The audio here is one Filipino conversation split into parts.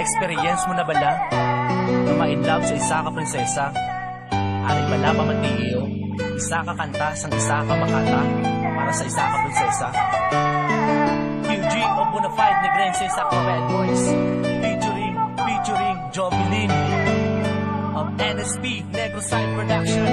Na-experience mo na bala na ma-inlove sa isa ka prinsesa? Ari bala pa matiyo, isa ka kanta sang isa ka makata para sa isa ka prinsesa? QG o Bonafide Negrenses sa Bad Boys featuring Jovelyn of NSP Negroside Production.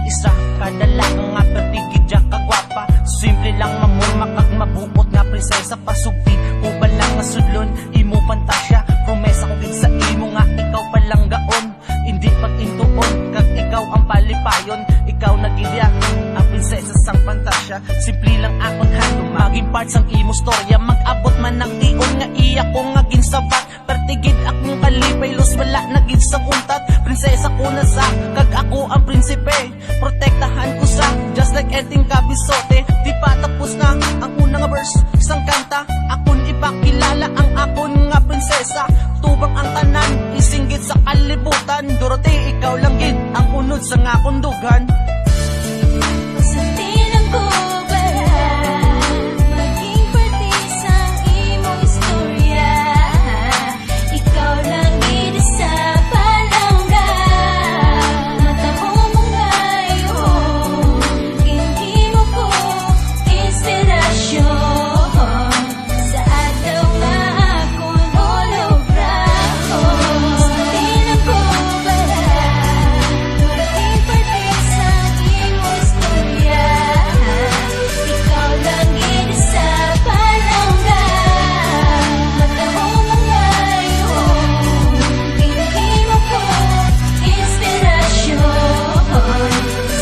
Isa kadala nga pertigidya kagwapa, simple lang mamon makag mabuot nga prinsesa. Pasugdi ko ba lang nga sudlon imo pantasya, promesa ko gid sa imo nga ikaw palang gaon, hindi pag-intuon kag ikaw ang palipayon. Ikaw nagidya ang prinsesa sang pantasya, simple lang akon handom maging part sang imo storya. Mag-abot man ang iyon nga iya ko nga ginsabat, pertigid akong kalipay los wala nagid sa untat. Prinsesa ko na sa kag ako ang prinsipe, protektahan ko sa just like Enting Kabisote. Di pa tapos na ang unang verse isang kanta, akon ipakilala ang akon nga prinsesa. Tubang ang tanan isinggit sa kalibutan, Dorothy ikaw lang gid ang unod sa nga kundugan. Sa tinang ko maging parte sa imong istorya, ikaw lang gid sa palangga. Mata mo mangayo, hindi mo ko inspirasyon sa adlaw nga akong holograho. Sa tinang ko maging parte sa imong istorya, ikaw lang gid sa palangga. Mata mo mangayo, hindi mo ko inspirasyon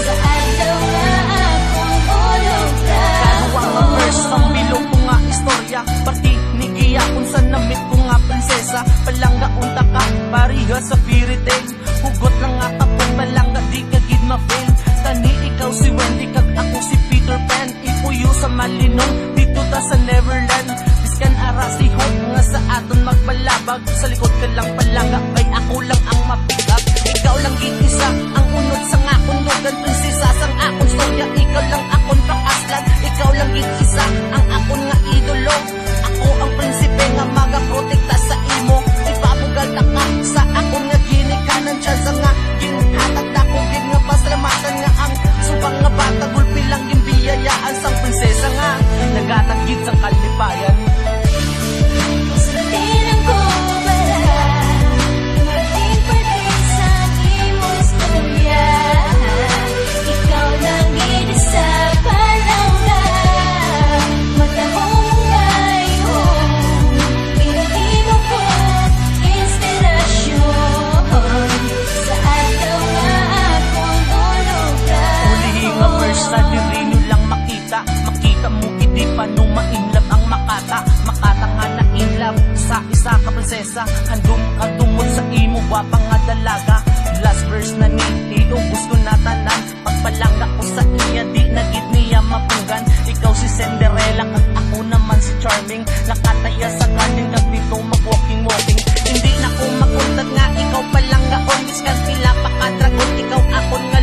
sa adlaw nga akong holograho. Ang verse ang bilog ko nga istorya, parti ni Gia kung sa namit ko nga prinsesa. Palangga unta ka, pariha sa fairy tale, hugot lang nga kapag palangga di ka gid ma-fail. Kani ikaw si Wendy kag ako si Peter Pan, ipuyo sa malinong dito ta sa Neverland. Biskan ara si Hope nga sa aton magbalabag, sa likod ka lang palangga ay ako lang ang ma-pick up. Ikaw lang gid isa ang unod sa nga kundugan, prinsesa sang akong storya. Ikaw lang akon pakaslan, ikaw lang gid isa ang akon nga idolo. Ako ang prinsipe nga magaprotekta sa imo, ipabugal ta ka sa akon nga ginikanan. Chance nga ginhatag na ko gid nga pasalamatan nga ang subang nga bata gulpi lang gimbiyayaan sang prinsesa nga nagatag gid sang kalipayan. Sa tinang ko maging parte sa imong istorya, ikaw lang gid sa palangga. Mata mo mangayo, hindi mo ko inspirasyon sa adlaw nga akong holograho. Ulihi nga verse sa diri nyo lang makita, makita mo hindi pa nung ma-inlove ang Makata. Makata nga na inlove sa isa ka prinsesa, handom kang tumod sa imo wapang nga dalaga. Last verse na ni iyo gusto na tanan, pagpalangga ko sa iya di nagid niya mapunggan. Ikaw si Cinderella kag ako naman si Charming, nakataya sa garden kag dito mag-walking. Hindi na ko makuntat nga ikaw palang gaon, biskan pila pa ka dragon, ikaw akon nga